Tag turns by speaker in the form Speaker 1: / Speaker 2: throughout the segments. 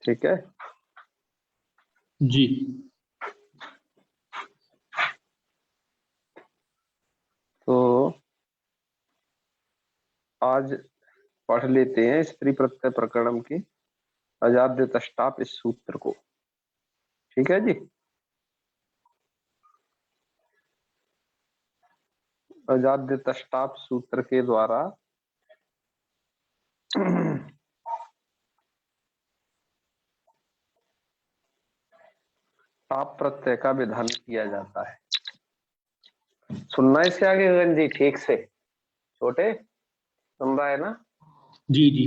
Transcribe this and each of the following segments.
Speaker 1: ठीक है
Speaker 2: जी।
Speaker 1: तो आज पढ़ लेते हैं स्त्री प्रत्यय प्रकरणम के अजाद्य तष्टाप इस सूत्र को। ठीक है जी। अजाद्य तष्टाप सूत्र के द्वारा टाप प्रत्यय का विधान किया जाता है। सुनना इसके आगे गगन जी ठीक से, छोटे सुन रहा है ना?
Speaker 2: जी जी।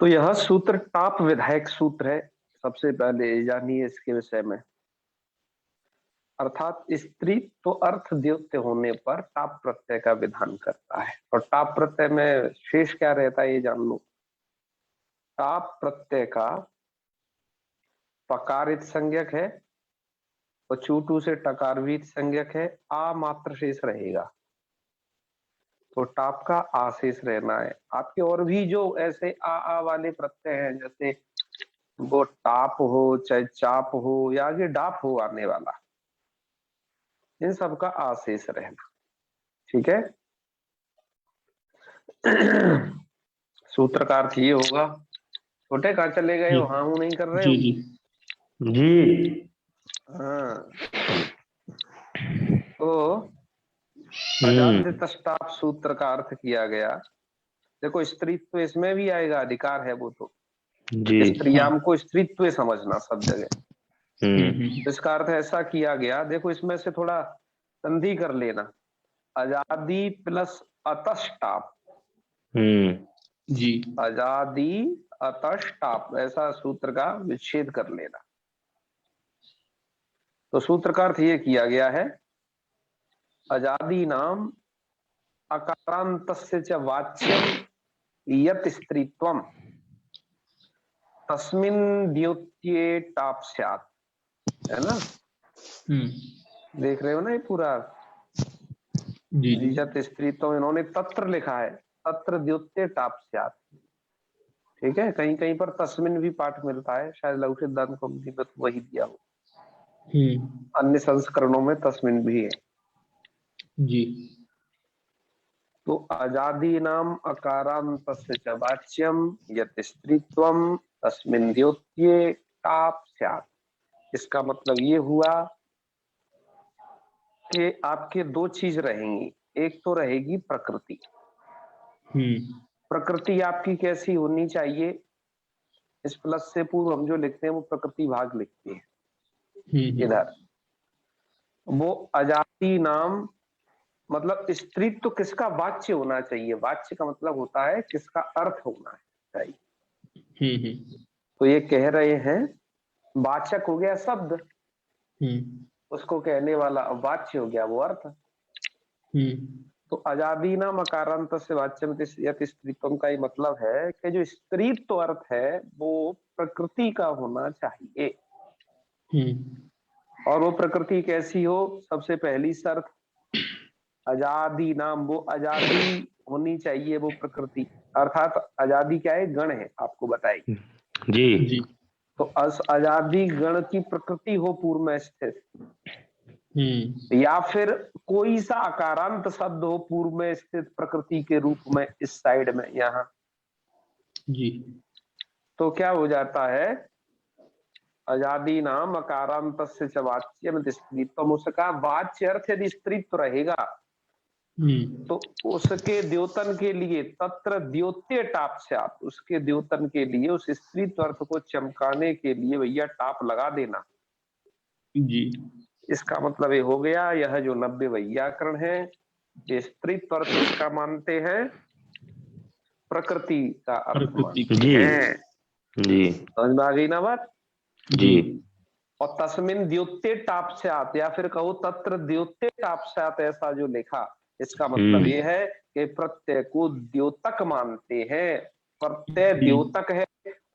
Speaker 1: तो यह सूत्र टाप विधायक सूत्र है। सबसे पहले जानिए इसके विषय में। अर्थात स्त्री तो अर्थ द्योत्य होने पर टाप प्रत्यय का विधान करता है। और टाप प्रत्यय में शेष क्या रहता है ये जान लो। टाप प्रत्यय का पकारित संज्ञक है और चूटू से टकारवीत संज्ञक है। आ मात्र शेष रहेगा, तो टाप का आशेष रहना है। आपके और भी जो ऐसे आ वाले प्रत्यय हैं, जैसे वो टाप हो चाहे चाप हो या आगे डाप हो आने वाला, इन सब का आशेष रहना। ठीक है। सूत्र का अर्थ ये होगा। छोटे कहाँ चले गए हो? हाँ हूं नहीं कर रहे हो?
Speaker 2: जी जी
Speaker 3: जी।
Speaker 1: हाँ। तो अजाद्य तष्टाप सूत्र का अर्थ किया गया। देखो स्त्रीत्व इसमें भी आएगा, अधिकार है वो तो।
Speaker 3: जी।
Speaker 1: स्त्रियाम को स्त्रीत्व समझना सब जगह। इसका अर्थ ऐसा किया गया, देखो इसमें से थोड़ा संधि कर लेना। आजादी प्लस अतष्टाप।
Speaker 2: जी।
Speaker 1: आजादी अतष्टाप, ऐसा सूत्र का विच्छेद कर लेना। तो सूत्र का अर्थ ये किया गया है, आजादी नाम अकारांतस्य च वाच्यम यत् स्त्रीत्वम तस्मिन् द्योत्ये टाप स्यात्। है ना? देख रहे हो ना ये पूरा?
Speaker 2: जी जी।
Speaker 1: यत् स्त्रीत्वम इन्होंने तत्र लिखा है, तत्र द्योत्ये टाप स्यात्। ठीक है। कहीं कहीं पर तस्मिन भी पाठ मिलता है, शायद लघु सिद्धांत कौमुदी में तो वही दिया हो। अन्य संस्करणों में तस्मिन भी है।
Speaker 2: जी।
Speaker 1: तो आजादी नाम अकारांतस्य च वाच्यम यत् स्त्रीत्वम तस्मिन् द्योत्ये टाप स्यात्। इसका मतलब ये हुआ कि आपके दो चीज रहेंगी। एक तो रहेगी प्रकृति। प्रकृति आपकी कैसी होनी चाहिए? इस प्लस से पूर्व हम जो लिखते हैं वो प्रकृति भाग लिखते हैं इधर। वो अजाति नाम मतलब स्त्रीत्व किसका वाच्य होना चाहिए? वाच्य का मतलब होता है किसका अर्थ होना चाहिए। तो ये कह रहे हैं, वाचक हो गया शब्द, उसको कहने वाला वाच्य हो गया वो अर्थ। तो आजादी नाम अकारांत से वाच्यम यत् स्त्रीत्वम का ये मतलब है कि जो स्त्रीत्व अर्थ है वो प्रकृति का होना चाहिए। और वो प्रकृति कैसी हो? सबसे पहली शर्त, आजादी नाम, वो आजादी होनी चाहिए वो प्रकृति। अर्थात आजादी क्या है? गण है, आपको बताएगी।
Speaker 3: जी।
Speaker 1: तो आजादी गण की प्रकृति हो पूर्व में स्थित, या फिर कोई सा अकारांत शब्द हो पूर्व में स्थित प्रकृति के रूप में इस साइड में यहाँ।
Speaker 2: जी।
Speaker 1: तो क्या हो जाता है? आजादी नाम अकारांत से वाच्यम स्त्रीत्व, उसका वाच्य अर्थ यदि स्त्रीत्व रहेगा तो उसके द्योतन के लिए तत्र द्योत्य टाप स्यात्, उसके द्योतन के लिए उस स्त्रीत्व अर्थ को चमकाने के लिए भैया टाप लगा देना।
Speaker 2: जी। इसका
Speaker 1: मतलब ये हो गया, यह जो 90 वैयाकरण है ये स्त्रीत्व अर्थ किसका मानते हैं? प्रकृति का अर्थ मानते हैं।
Speaker 3: जी।
Speaker 1: समझ में आ गई ना बात?
Speaker 3: जी।
Speaker 1: और तस्मिन द्योत्य टाप स्यात्, या फिर कहो तत्र द्योत्य टाप स्यात्, ऐसा जो लिखा, इसका मतलब ये है कि प्रत्यय को द्योतक मानते हैं। प्रत्यय द्योतक है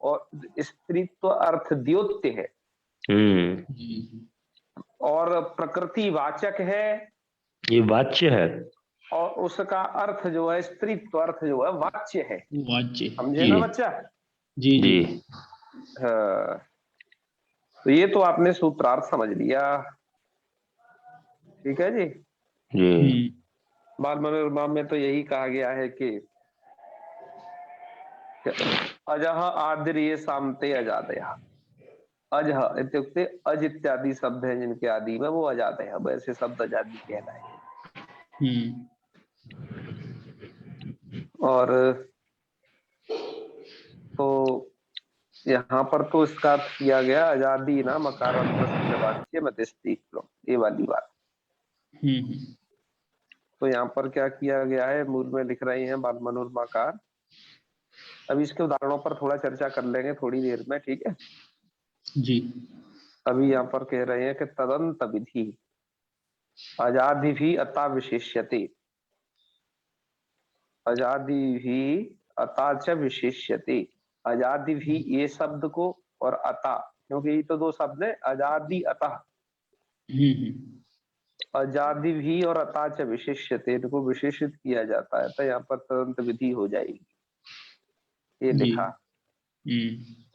Speaker 1: और स्त्रीत्व अर्थ द्योत्य है और प्रकृति वाचक है।
Speaker 3: ये वाच्य है।
Speaker 1: और उसका अर्थ जो है, स्त्रीत्व अर्थ जो है वाच्य है।
Speaker 2: वाच्य।
Speaker 1: समझे ना बच्चा?
Speaker 2: जी जी।
Speaker 1: हाँ, तो ये तो आपने सूत्रार्थ समझ लिया। ठीक है जी।
Speaker 3: जी
Speaker 1: बाल मनोरमा में तो यही कहा गया है कि अजह आदिर्ये सामते अजादयः। अजह इत्युक्ते अज इत्यादि शब्द हैं जिनके आदि में, वो अजादयः, वैसे शब्द अजादि कहलाए। और तो यहाँ पर तो इसका अर्थ किया गया अजादी ना मकारांत वाच्य मतिस्ति, ये वाली बात। तो यहाँ पर क्या किया गया है, मूल में लिख रहे हैं बाल मनोरमाकार। अभी इसके उदाहरणों पर थोड़ा चर्चा कर लेंगे थोड़ी देर में, ठीक है
Speaker 2: जी।
Speaker 1: अभी यहाँ पर कह रहे हैं कि तदंत विधि अजादि भी अता विशेष्यते, अजादि भी अता च विशेष्यते। अजादि भी ये शब्द को और अता, क्योंकि ये तो दो शब्द है, अजादि अतः। अजादि भी और अता च विशेष्यते, इनको विशेषित किया जाता है, तो यहाँ पर तदंत विधि हो जाएगी। ये लिखा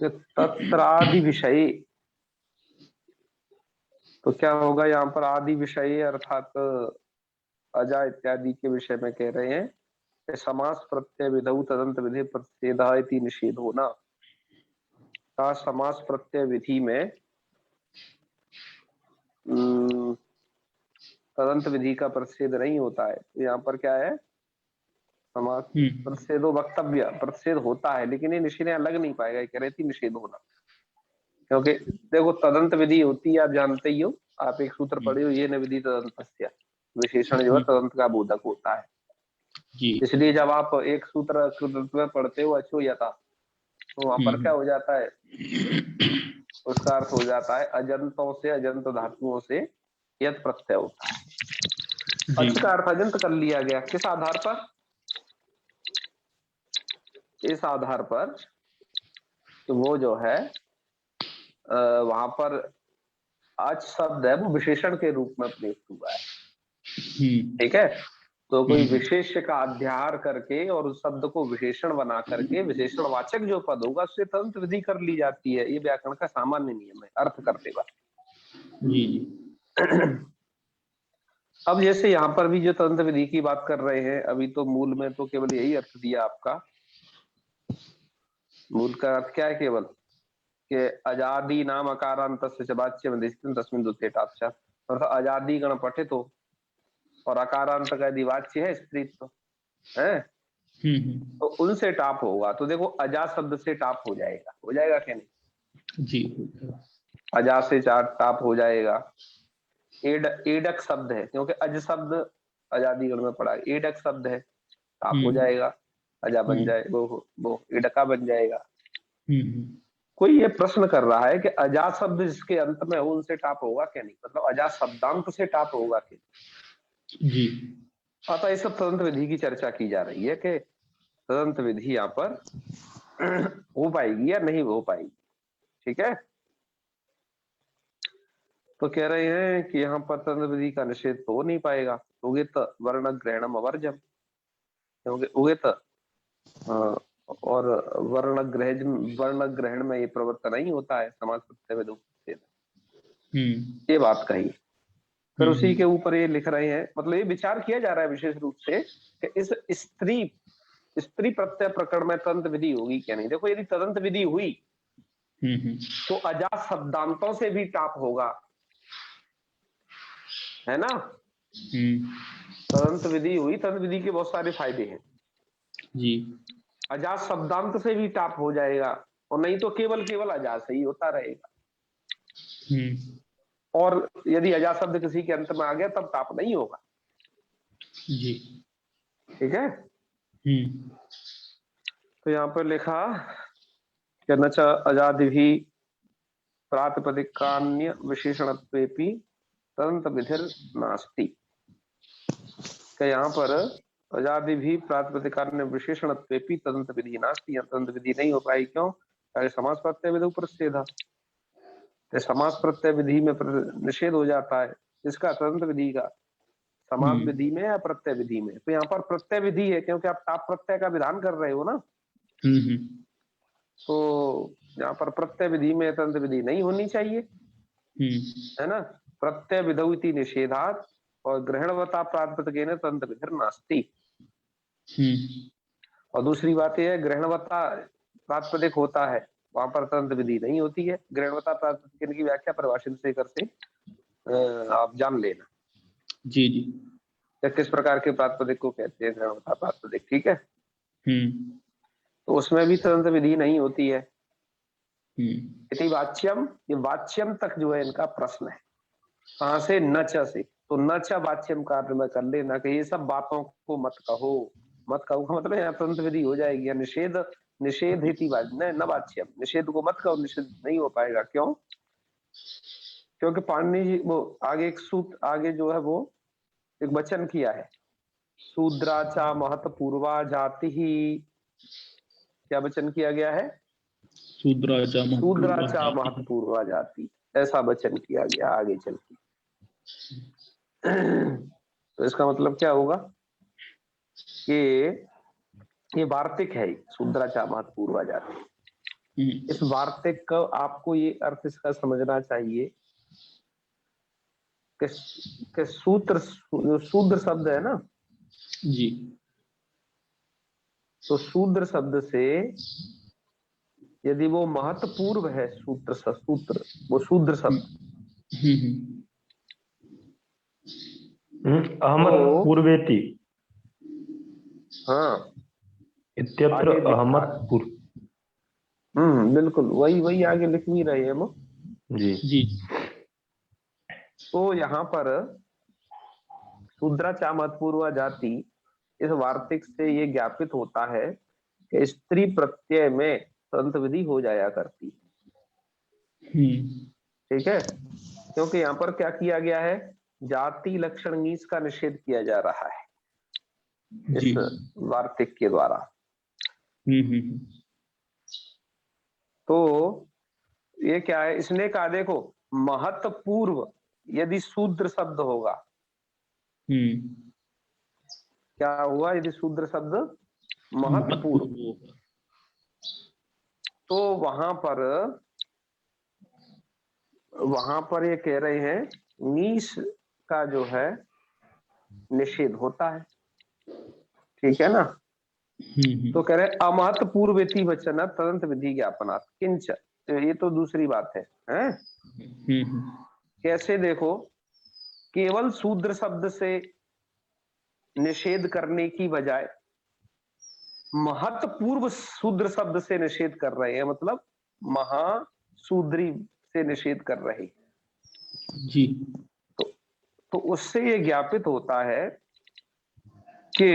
Speaker 1: तत्रादि विषय, तो क्या होगा यहाँ पर आदि विषय अर्थात अजा इत्यादि के विषय में कह रहे हैं कि समास प्रत्यय विधौ तदंत विधि प्रतिषेधा इति निषेध होना का। समास प्रत्यय विधि में तदंत विधि का प्रतिषेध नहीं होता है। तो यहाँ पर क्या है, समास प्रतिषेधो वक्तव्य, प्रतिषेध होता है लेकिन ये निषेध लग नहीं पाएगा, कह रहे थे निषेध होना। क्योंकि देखो तदंत विधि होती है, आप जानते ही हो, आप एक सूत्र पढ़े हो, ये न विधि तदंतस्य, विशेषण जो है तदंत का बोधक होता है। इसलिए जब आप एक सूत्र में पढ़ते हो अचो यथा, तो वहां पर क्या हो जाता है, उसका अर्थ हो जाता है अजंतों से, अजंत धातुओं से यत प्रत्यय होता है। अच का अर्थ अजंत कर लिया गया, किस आधार पर, इस आधार पर तो वो जो है वहां पर अच शब्द है वो विशेषण के रूप में प्रयुक्त हुआ है। ठीक है, तो कोई विशेष का अध्याहार करके और उस शब्द को विशेषण बना करके विशेषणवाचक जो पद होगा उससे तदंत विधि कर ली जाती है। ये व्याकरण का सामान्य नियम है अर्थ करते वक्त। अब जैसे यहाँ पर भी जो तदंत विधि की बात कर रहे हैं, अभी तो मूल में तो केवल यही अर्थ दिया आपका। मूल का अर्थ क्या है, केवल कि अजादि नाम अकारांत तस्मिन् दुत्तेटाच्च, अर्थात अजादि गण पठित हो और अकारांत का यदि वाच्य है स्त्रीत्व है तो उनसे टाप होगा। तो देखो अजा शब्द से टाप हो जाएगा, हो जाएगा क्या नहीं
Speaker 2: जी,
Speaker 1: अजा से टाप हो जाएगा। एडक शब्द है, क्योंकि अज शब्द अजादि गण में पड़ा है, एडक शब्द है, टाप हो जाएगा, अजा बन जाए, वो एडका बन जाएगा। कोई ये प्रश्न कर रहा है कि अजा शब्द जिसके अंत में हो उनसे टाप होगा क्या नहीं, मतलब अजा शब्दांत से टाप होगा क्या
Speaker 2: जी।
Speaker 1: अतः इस तदंत विधि की चर्चा की जा रही है कि तदंत विधि यहाँ पर हो पाएगी या नहीं हो पाएगी। ठीक है, तो कह रहे हैं कि यहाँ पर तदंत विधि का निषेध तो हो नहीं पाएगा, उगित वर्ण ग्रहणम अवर्जम, क्योंकि उगित और वर्ण ग्रहण में ये प्रवर्तन नहीं होता है समास प्रत्यय विधौ प्रतिषेध, ये बात कही। फिर उसी के ऊपर ये लिख रहे हैं, मतलब ये विचार किया जा रहा है विशेष रूप से कि इस स्त्री प्रत्यय प्रकरण में तदंत विधि होगी क्या नहीं। देखो यदि तदंत विधि हुई तो अजा शब्दांतों से भी टाप होगा, है ना। तदंत विधि हुई, तदंत विधि के बहुत सारे फायदे हैं
Speaker 2: जी।
Speaker 1: अजा शब्दांत से भी टाप हो जाएगा, और नहीं तो केवल अजा से ही होता रहेगा। और यदि अजा शब्द किसी के अंत में आ गया तब टाप नहीं होगा।
Speaker 2: जी।
Speaker 1: ठीक है, तो यहाँ पर लिखा कि न च अजादिभि प्रातिपदिकान्य विशेषणत्वेपि तदंत विधिर नास्ति। यहाँ पर अजादिभि प्रातिपदिकान्य विशेषणत्वेपि तदंत विधि नास्ति, तदंत विधि नहीं हो पाई। क्यों, समास प्रत्यय विधौ प्रतिषेधा, समास प्रत्यय विधि में निषेध हो जाता है, इसका तदंत विधि का। समास विधि में या प्रत्यय विधि में? तो यहाँ पर प्रत्यय विधि है क्योंकि आप टाप प्रत्यय का विधान कर रहे हो ना। तो यहाँ पर प्रत्यय विधि में तंत विधि नहीं होनी चाहिए, है ना। प्रत्यय विधौ इति निषेधात् और ग्रहणवता प्रातिपदिकेन तंत विधिर नास्ति। और दूसरी बात यह है, ग्रहणवता प्रातिपदिक होता है वहां पर तंत्र विधि नहीं होती है। ग्रहणवता प्रातिपदिक की व्याख्या परिभाषित शेखर से आप जान लेना।
Speaker 2: जी जी।
Speaker 1: तो किस प्रकार के प्रातिपदिक को कहते हैं ग्रहणवता प्रातिपदिक, ठीक है। तो उसमें भी तंत्र विधि नहीं होती है। इति वाच्यम, ये वाच्यम तक जो है इनका प्रश्न है। कहां से? नच से। तो नच वाच्यम कार्य में कर लेना कि ये सब बातों को मत कहो। मत कहो का मतलब यहाँ तंत्र विधि हो जाएगी। निषेध, निषेध न वाच्यम, निषेध को मत कहो, निषेध नहीं हो पाएगा। क्यों? क्योंकि पाणिनि जी वो आगे एक सूत्र आगे जो है वो एक वचन किया है, शूद्राचा महत पूर्वा जाति ही। क्या वचन किया गया है? शूद्राचा महत पूर्वा जाति, ऐसा वचन किया गया आगे चल के। तो इसका मतलब क्या होगा कि ये वार्तिक है, शूद्राचा महत पूर्वा जाति। इस वार्तिक का आपको ये अर्थ इसका समझना चाहिए कि सूत्र, जो शूद्र शब्द है ना
Speaker 2: जी,
Speaker 1: तो शूद्र शब्द से यदि वो महत्वपूर्व है, सूत्र वो शूद्र शब्द
Speaker 3: अहमत पूर्वेति,
Speaker 1: हाँ
Speaker 3: इत्यत्र अहमत पूर्व।
Speaker 1: बिल्कुल वही आगे लिख भी रहे हैं वो।
Speaker 3: जी
Speaker 2: जी।
Speaker 1: तो यहाँ पर शूद्राचा महत पूर्वा जाति, इस वार्तिक से ये ज्ञापित होता है कि स्त्री प्रत्यय में तंत विधि हो जाया करती। ठीक है, क्योंकि यहाँ पर क्या किया गया है, जाति लक्षण नीच का निषेध किया जा रहा है इस वार्तिक के द्वारा। तो ये क्या है, इसने कहा देखो महत्वपूर्व यदि शूद्र शब्द होगा, क्या हुआ यदि शूद्र शब्द महत्वपूर्व, तो वहां पर ये कह रहे हैं नीच का जो है निषेध होता है। ठीक है ना। तो कह रहे अमहत्वपूर्वेति वचन तदंत विधि ज्ञापनात् किंच, ये तो दूसरी बात है, हैं? कैसे? देखो केवल शूद्र शब्द से निषेध करने की बजाय महत्वपूर्व शूद्र शब्द से निषेध कर रहे हैं, मतलब महाशूद्री से निषेध कर रहे
Speaker 2: जी।
Speaker 1: तो उससे ये ज्ञापित होता है कि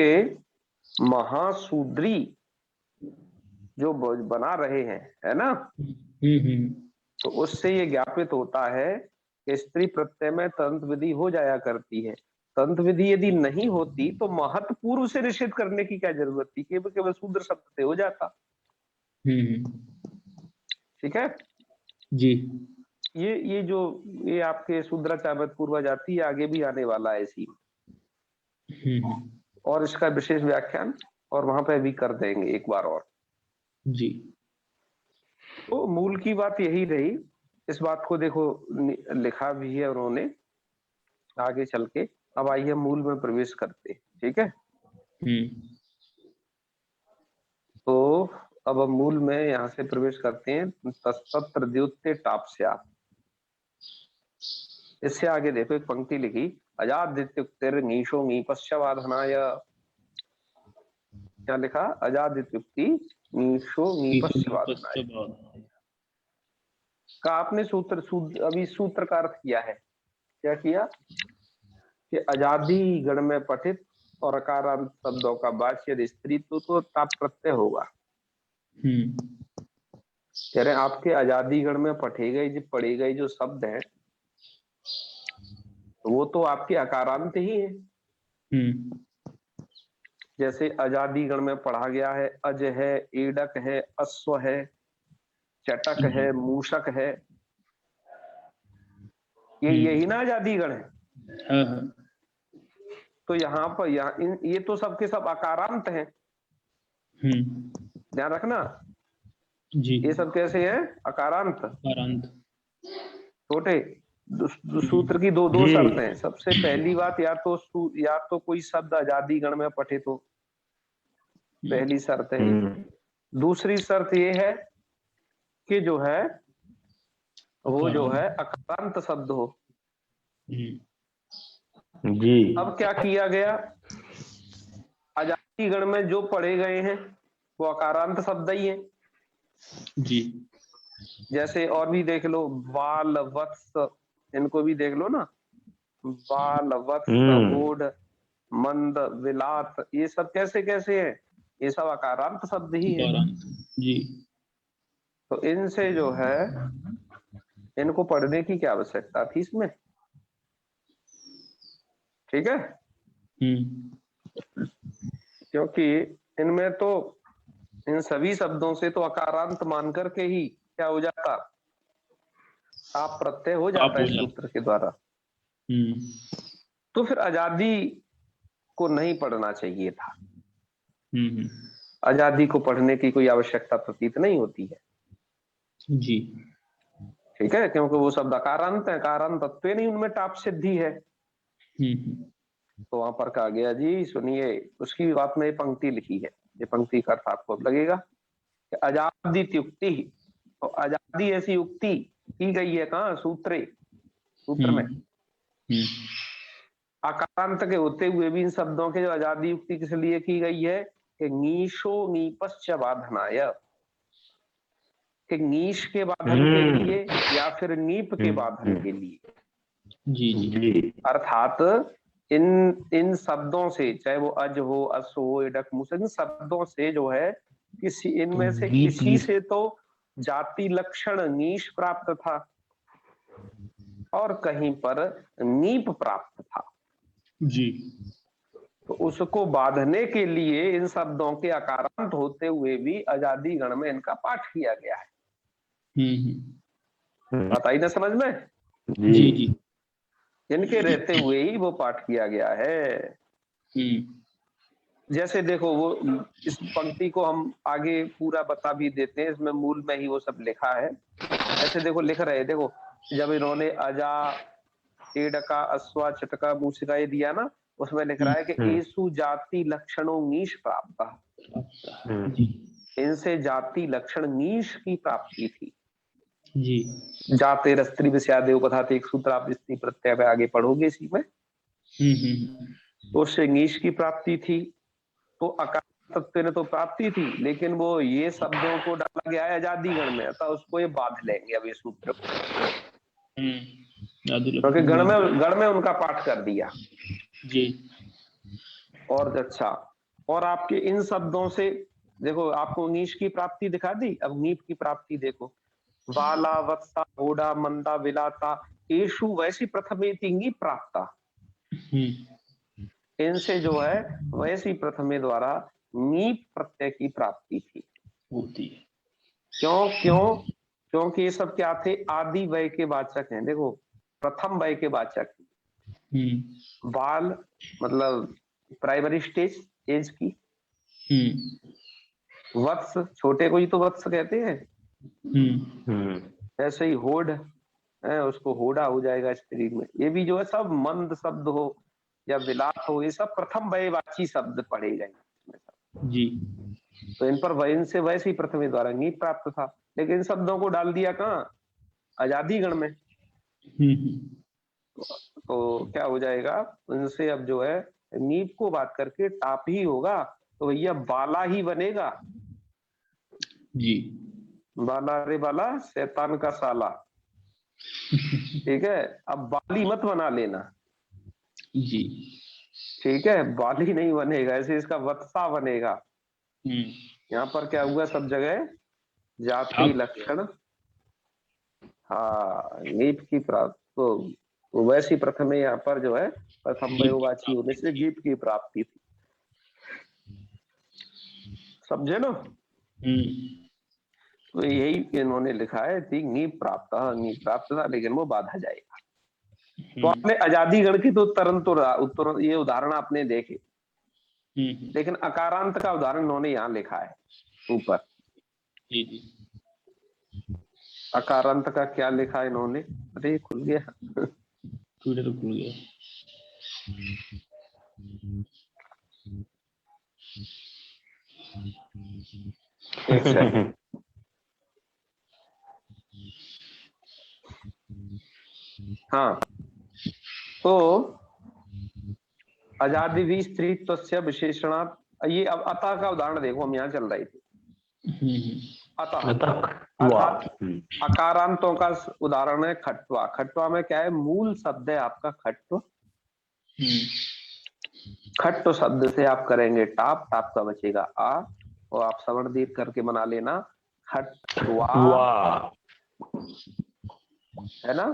Speaker 1: महाशूद्री जो बना रहे हैं, है ना, तो उससे ये ज्ञापित होता है कि स्त्री प्रत्यय में तंत्र विधि हो जाया करती है। तंत्र विधि यदि नहीं होती तो महत्वपूर्व से निषेध करने की क्या जरूरत थी, केवल शूद्र शब्द से हो जाता। ठीक है
Speaker 2: जी।
Speaker 1: ये आपके शूद्राचा महत पूर्वा जाति आगे भी आने वाला है इसी, और इसका विशेष व्याख्यान और वहां पे भी कर देंगे एक बार और।
Speaker 2: जी।
Speaker 1: तो मूल की बात यही रही। इस बात को देखो लिखा भी है उन्होंने आगे चल के। अब आइए मूल में प्रवेश करते, ठीक है। तो अब हम मूल में यहाँ से प्रवेश करते हैं। तत्र द्युत्ते टाप्स्या, इससे आगे देखो एक पंक्ति लिखी, अजादित्युक्तिर नीशो नीपश्चवाधनाय। क्या लिखा? अजादित्युक्ति नीशो नीपश्चवाधनाय का आपने अभी सूत्र का अर्थ किया है। क्या किया कि अजादि गण में पठित और अकारांत शब्दों का वाच्य यदि स्त्री तो ताप प्रत्यय होगा। कह रहे आपके आजादी गण में पढ़े गए जो शब्द हैं वो तो आपके अकारांत ही है। जैसे आजादी गण में पढ़ा गया है अज है, एडक है, अश्व है, चटक है, मूषक है, यही ना आजादी गण है। तो यहाँ पर ये तो सबके सब अकारांत हैं, ध्यान रखना।
Speaker 2: जी।
Speaker 1: ये सब कैसे हैं? अकारांत।
Speaker 2: अकारांत।
Speaker 1: छोटे सूत्र की दो
Speaker 3: जी।
Speaker 1: शर्तें। सबसे पहली बात, या तो कोई शब्द आजादी गण में पठे तो, पहली शर्त है। दूसरी शर्त ये है कि जो है वो जो है अकारांत शब्द हो।
Speaker 3: जी।
Speaker 1: अब क्या किया गया, आजादी गण में जो पढ़े गए हैं वो अकारांत शब्द ही हैं।
Speaker 2: जी।
Speaker 1: जैसे और भी देख लो, बाल, वत्स, इनको भी देख लो ना, बाल, वत्स, होड, मंद, विलात, ये सब कैसे कैसे हैं? ये सब अकारांत शब्द ही है।
Speaker 2: जी।
Speaker 1: तो इनसे जो है इनको पढ़ने की क्या आवश्यकता थी इसमें? ठीक है, क्योंकि इनमें तो इन सभी शब्दों से तो अकारांत मान करके ही क्या हो जाता, आप प्रत्यय हो जाता है सूत्र के द्वारा। तो फिर आजादी को नहीं पढ़ना चाहिए था। आजादी को पढ़ने की कोई आवश्यकता प्रतीत नहीं होती है।
Speaker 2: जी।
Speaker 1: ठीक है, क्योंकि वो शब्द अकारांत है, कारण तत्व नहीं उनमें टाप सिद्धि है। तो वहां पर कहा गया, जी सुनिए, उसकी भी बात में ये पंक्ति लिखी है, ये पंक्ति का अर्थ आपको लगेगा कि आजादी युक्ति, तो आजादी ऐसी युक्ति की गई है कहाँ? सूत्र में। अकारांत के होते हुए भी इन शब्दों के जो आजादी युक्ति किस लिए की गई है कि नीशो नीपश्च बाधनाय, कि नीश के बाधन के लिए या फिर नीप के बाधन के लिए।
Speaker 2: जी जी।
Speaker 1: अर्थात इन शब्दों से, चाहे वो अज हो, अस हो, इडक, मुस, इन शब्दों से जो है किसी इनमें से किसी से तो जाति लक्षण नीश प्राप्त था और कहीं पर नीप प्राप्त था।
Speaker 2: जी।
Speaker 1: तो उसको बांधने के लिए इन शब्दों के अकारांत होते हुए भी आजादी गण में इनका पाठ किया गया है। बात आई ना समझ में?
Speaker 2: जी जी।
Speaker 1: इनके रहते हुए ही वो पाठ किया गया है। जैसे देखो, वो इस पंक्ति को हम आगे पूरा बता भी देते हैं, इसमें मूल में ही वो सब लिखा है। ऐसे देखो लिख रहे, देखो जब इन्होंने अजा, एडका, अश्वा, चटका, मूसिका ये दिया ना, उसमें लिख रहा है कि एसु जाति लक्षणों नीश प्राप्त, इनसे जाति लक्षण नीश की प्राप्ति थी। जी। जाते रस्त्री विषयादेव कथाते, एक सूत्र आप स्त्री प्रत्यय पे आगे पढ़ोगे इसी में। तो उससे नीश की प्राप्ति थी। तो अकार तत्व ने तो प्राप्ति थी, लेकिन वो ये शब्दों को डाला गया है आजादी गण में, अतः उसको ये बांध लेंगे अब ये सूत्र को, क्योंकि गण में उनका पाठ कर दिया। जी। और अच्छा, और आपके इन शब्दों से देखो, आपको नीश की प्राप्ति दिखा दी, अब नीप की प्राप्ति देखो। बाला, वत्सा, होडा, मंदा, विलाता, एषु वैसी प्रथमेति नीप प्राप्ता, इनसे जो है वैसी प्रथमे द्वारा नीप प्रत्यय की प्राप्ति थी, होती है। क्योंकि ये सब क्या थे? आदि वय के वाचक हैं। देखो, प्रथम वय के वाचक। बाल मतलब प्राइमरी स्टेज, एज की। वत्स, छोटे को ही तो वत्स कहते हैं। ऐसे ही होड है, उसको होडा हो जाएगा स्त्री में। ये भी जो है सब मंद शब्द हो या विलाप हो, ये सब प्रथम वयवाची शब्द पढ़े गए जी। तो इन पर वयन से वैसे ही प्रथम द्वारा नीप प्राप्त था, लेकिन इन शब्दों को डाल दिया कहाँ? आजादी गण में। तो क्या हो जाएगा उनसे? अब जो है नीप को बात करके टाप ही होगा, तो भैया बाला ही बनेगा जी। बाला रे बाला, शैतान का साला। ठीक है, अब बाली मत बना लेना जी। ठीक है, बाली नहीं बनेगा, ऐसे इसका वत्सा बनेगा। यहाँ पर क्या हुआ? सब जगह जाति लक्षण, हाँ, नीप की प्राप्ति, तो वैसी प्रथम यहाँ पर जो है प्रथम वयोवाची होने से गीप की प्राप्ति थी। समझे ना? तो यही इन्होंने लिखा है, थी नीप प्राप्त, नीप प्राप्त था, लेकिन वो बाधा जाएगा। तो आपने आजादी गण की तो उत्तर ये उदाहरण आपने देखे, लेकिन अकारांत का उदाहरण इन्होंने यहाँ लिखा है ऊपर।
Speaker 2: जी जी।
Speaker 1: अकारांत का क्या लिखा है इन्होंने? अरे खुल गया,
Speaker 2: खुल गया।
Speaker 1: एक सेकंड। हाँ, तो आजादी भी स्त्रीत्व विशेषणात्, ये अब अतः का उदाहरण देखो, हम यहाँ चल रहे थे। अतः अर्थात अकारांतों का उदाहरण है खट्वा। खट्वा में क्या है? मूल शब्द है आपका खट्व। खट्व शब्द से आप करेंगे टाप, टाप का बचेगा आ, और आप सवर्ण दीर्घ करके बना लेना खट्वा, है ना?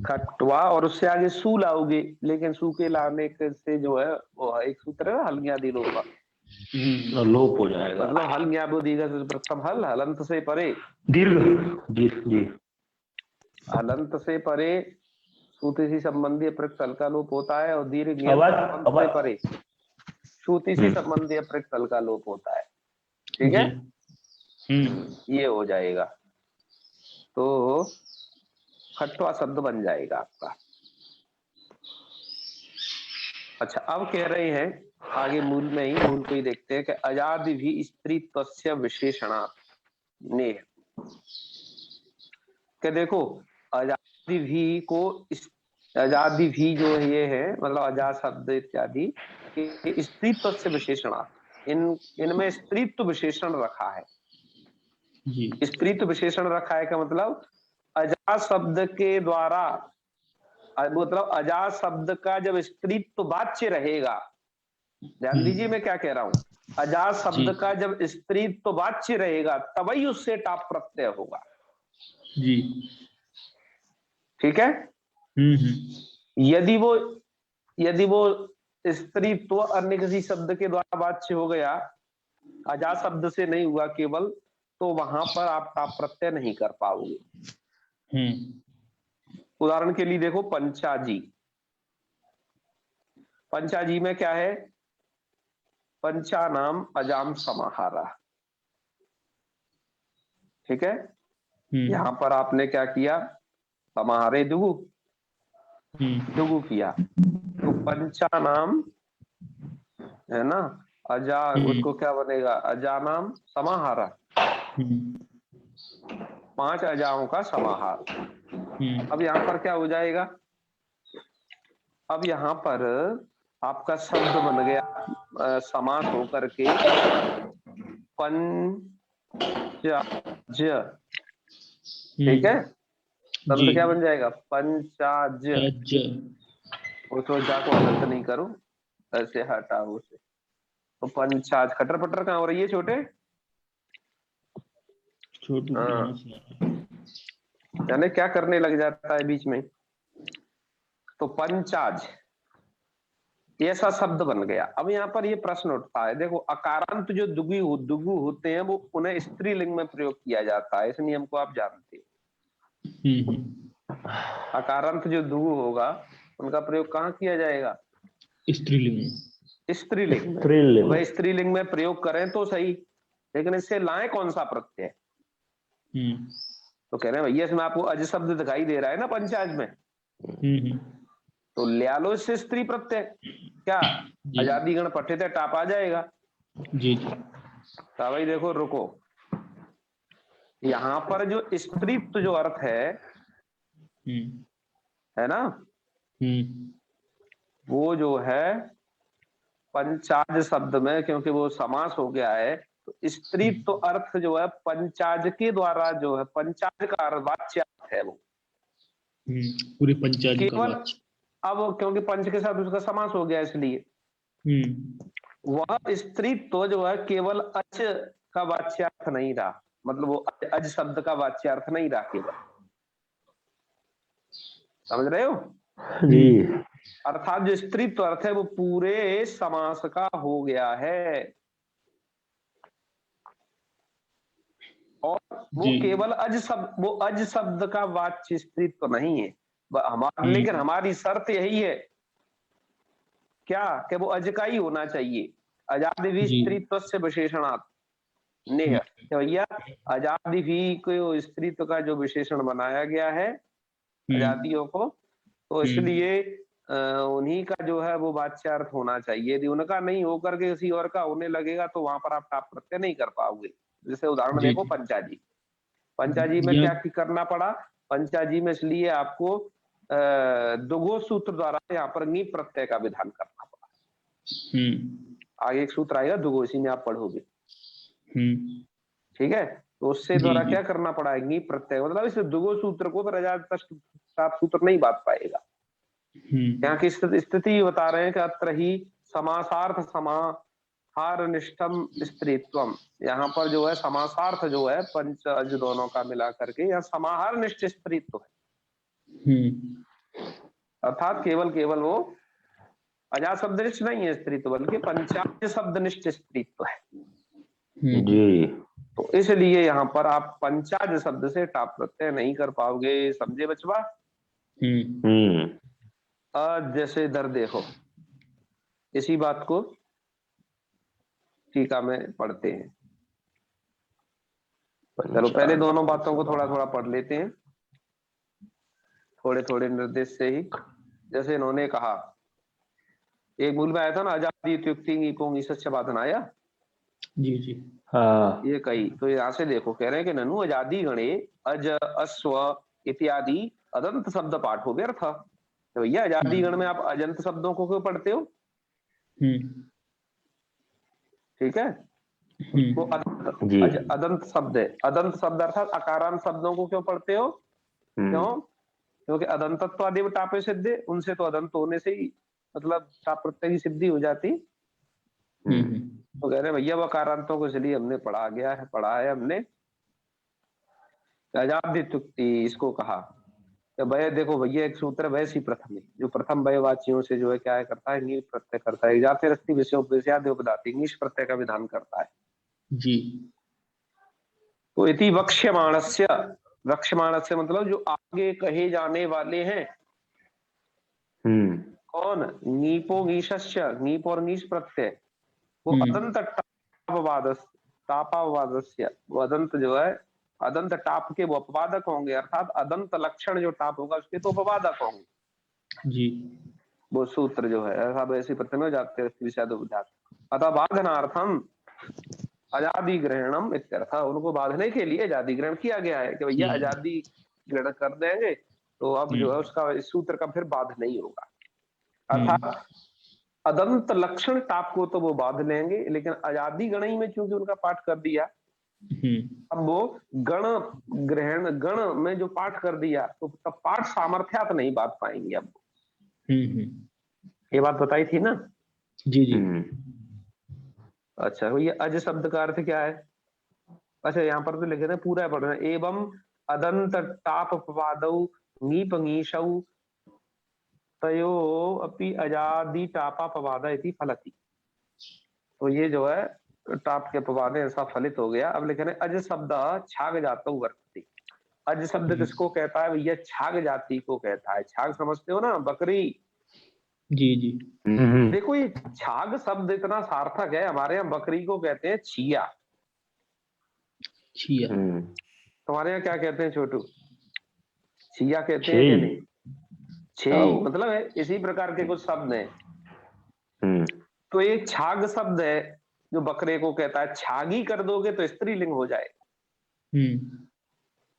Speaker 1: खट्वा, और उससे आगे सू लाओगे, लेकिन सू के लाने से जो है वो एक सूत्र है हल्ग्यादि लोप का,
Speaker 3: लोप हो जाएगा।
Speaker 1: मतलब हल ज्ञापो दीर्घ से प्रथम हल, हलंत से परे
Speaker 3: दीर्घ। जी जी।
Speaker 1: हलंत से परे श्रुति से संबंधी अप्रयुक्त हल का लोप होता है, और दीर्घ से परे श्रुति से संबंधी अप्रयुक्त हल का लोप होता है। ठीक है, ये हो जाएगा, तो खट्वा शब्द बन जाएगा आपका। अच्छा, अब कह रहे हैं आगे मूल में ही, मूल को ही देखते हैं कि आजादी भी स्त्रीत्वस्य विशेषणात् ने, कि देखो आजादी भी को, आजादी भी जो ये है मतलब आजाद शब्द इत्यादि स्त्रीत्व से विशेषणात्, इनमें स्त्रीत्व विशेषण रखा है। स्त्रीत्व विशेषण रखा है का मतलब अजाद शब्द के द्वारा, मतलब अजाद शब्द का जब स्त्रीत्व वाच्य रहेगा, ध्यान दीजिए मैं क्या कह रहा हूं, अजाद शब्द का जब स्त्रीत्व वाच्य रहेगा तभी उससे टाप प्रत्यय होगा।
Speaker 2: जी,
Speaker 1: ठीक है। यदि वो स्त्रीत्व अन्य किसी शब्द के द्वारा वाच्य हो गया, अजाद शब्द से नहीं हुआ केवल, तो वहां पर आप टाप प्रत्यय नहीं कर पाओगे। उदाहरण के लिए देखो पंचाजी, पंचाजी में क्या है? पंचा नाम अजाम समाहारा। ठीक है, यहां पर आपने क्या किया? समाहारे दुगु, दुगु किया, तो पंचा नाम है ना, अजा, उसको क्या बनेगा? अजा नाम समाहारा, 5 अजाओं का समाहार। अब यहाँ पर क्या हो जाएगा? अब यहाँ पर आपका शब्द बन गया समास होकर के पंचाज। ठीक है, शब्द क्या बन जाएगा? पंचाज। उसको जा को हलंत नहीं करो, ऐसे हटाओ उसे, तो पंचाज। खटर पटर कहाँ हो रही है छोटे? यानी क्या करने लग जाता है बीच में, तो पंचाज ऐसा शब्द बन गया। अब यहाँ पर ये प्रश्न उठता है, देखो अकारांत जो दुगु होते हैं वो उन्हें स्त्रीलिंग में प्रयोग किया जाता है, इस नियम को आप जानते हैं। अकारांत जो दुगु होगा उनका प्रयोग कहाँ किया जाएगा? स्त्रीलिंग। स्त्रीलिंग, भाई स्त्रीलिंग में प्रयोग करें तो सही, लेकिन इससे लाए कौन सा प्रत्यय? तो कह रहे हैं भैया इसमें आपको अज शब्द दिखाई दे रहा है ना पंचाज में, तो ले लो इससे स्त्री प्रत्यय, क्या आजादी गण पठित है, टाप आ जाएगा। जी जी। तो भाई देखो रुको, यहां पर जो स्त्रीत्व जो अर्थ है ना, वो जो है पंचाज शब्द में, क्योंकि वो समास हो गया है, तो स्त्रीत्व अर्थ जो है पंचाज के द्वारा, जो है पंचाज का वाच्य अर्थ है वो
Speaker 2: पूरे पंचाज
Speaker 1: केवल, अब क्योंकि पंच के साथ उसका समास हो गया इसलिए वह स्त्रीत्व जो है केवल अच का वाच्यार्थ नहीं रहा, मतलब वो अज शब्द का वाच्यार्थ नहीं रहा केवल, समझ रहे हो जी? अर्थात जो स्त्रीत्व अर्थ है वो पूरे समास का हो गया है, और वो केवल अज शब्द, वो अज शब्द का वाच्य स्त्रीत्व नहीं है, लेकिन हमारी शर्त यही है क्या कि वो अज का ही होना चाहिए। आजादी भी स्त्रीत्व से विशेषणात् नेह, तो भैया आजादी भी को स्त्रीत्व का जो विशेषण बनाया गया है आजादियों को, तो इसलिए उन्हीं का जो है वो वाच्यार्थ होना चाहिए। यदि उनका नहीं होकर के किसी और का होने लगेगा तो वहां पर आप टाप प्रत्यय नहीं कर पाओगे। जैसे उदाहरण देखो पंचाजी, पंचाजी में क्या करना पड़ा, पंचाजी में इसलिए आपको दुगो सूत्र द्वारा यहाँ पर नी प्रत्यय का विधान करना पड़ा। आगे एक सूत्र आएगा दुगो, इसी में आप पढ़ोगे, ठीक है। तो उससे द्वारा क्या करना पड़ा, नी प्रत्यय, मतलब इस दुगो सूत्र को सात सूत्र नहीं बात पाएगा। यहाँ की स्थिति बता रहे हैं कि अत्र ही समासार्थ समाहार निष्ठम स्त्रीत्वम, यहाँ पर जो है समासार्थ जो है पंच अज दोनों का मिला करके यहाँ समाहार निष्ठ स्त्रीत्व है, अर्थात केवल वो अजा शब्द निष्ठ नहीं है स्त्रीत्व, बल्कि पंचाज शब्द निष्ठ स्त्रीत्व है
Speaker 3: जी।
Speaker 1: तो इसलिए यहाँ पर आप पंचाज शब्द से टाप प्रत्यय नहीं कर पाओगे। समझे बचवा? जैसे इधर देखो, इसी बात को टीका में पढ़ते हैं। चलो पहले दोनों बातों को थोड़ा थोड़ा पढ़ लेते हैं, थोड़े थोड़े निर्देश से ही। जैसे इन्होंने कहा, एक मूल में आया था ना, आजादी युक्ति बाधन आया
Speaker 2: जी जी,
Speaker 3: हाँ
Speaker 1: ये कही। तो यहाँ से देखो कह रहे हैं कि ननु आजादी गणे अज अश्व इत्यादि अदंत शब्द पाठ हो व्यर्थ। तो भैया आजादी गण में आप अजंत शब्दों को क्यों पढ़ते हो? ठीक है, वो अदंत शब्द है। अदंत शब्द अर्थात अकारांत शब्दों को क्यों पढ़ते हो? क्यों? क्योंकि अदंतत्वादेव टापे सिद्धे, उनसे तो अदंत होने से ही मतलब टाप प्रत्यय की सिद्धि हो जाती। तो कह रहे भैया वो अकारांतों को इसलिए हमने पढ़ा है हमने। आजादी तुक्ति इसको कहा भैया, देखो भैया एक सूत्र वैसी प्रथम है जो प्रथम वयवाचियों से जो है क्या है करता है, नीच प्रत्यय करता है। जाते रस्ती विषयोपदाति नीच प्रत्यय का विधान करता है
Speaker 2: जी।
Speaker 1: तो इति वक्ष्यमाणस्य, वक्ष्यमाणस्य मतलब जो आगे कहे जाने वाले हैं। कौन? नीपो नीशस्य, नीप और नीच प्रत्यय वो अदंत तापावादस्य, वो अदंत जो है अदंत टाप के वो अपवादक होंगे, अर्थात अदंत लक्षण जो टाप होगा उसके तो अपवादक होंगे जी। वो सूत्र जो है सब ऐसे प्रत्यय में जाते अतः बाधनार्थम आजादी ग्रहणम इत्यर्थ, उनको बांधने के लिए आजादी ग्रहण किया गया है कि भैया आजादी ग्रहण कर देंगे तो अब जो है उसका इस सूत्र का फिर बाध नहीं होगा। अर्थात अदंत लक्षण टाप को तो वो बांध लेंगे, लेकिन आजादी गण में चूंकि उनका पाठ कर दिया, अब वो गण ग्रहण गण में जो पाठ कर दिया तो तब पाठ सामर्थ्यात नहीं बात पाएंगे। अब ये बात बताई थी ना?
Speaker 2: जी जी।
Speaker 1: अच्छा, ये अज शब्द का अर्थ क्या है? अच्छा यहाँ पर तो लिखे थे पूरा पढ़ना, एवं अदंत टाप पवादौ नीप नीशौ तयो अपि अजादी टापा पवादा इति फलति। तो ये जो है टाप के पवादे ऐसा फलित हो गया। अब लिखे हैं अज शब्द छाग जातौ वर्तते। अज शब्द किसको कहता है भैया? छाग जाति को कहता है। छाग समझते हो ना, बकरी?
Speaker 2: जी जी।
Speaker 1: देखो ये छाग शब्द इतना सार्थक है, हमारे यहाँ बकरी को कहते हैं छिया।
Speaker 2: छिया
Speaker 1: तुम्हारे यहाँ क्या कहते हैं छोटू? छिया कहते हैं या नहीं? छे मतलब है, इसी प्रकार के कुछ शब्द हैं। तो एक छाग शब्द है जो बकरे को कहता है। छागी कर दोगे तो स्त्रीलिंग हो जाएगा।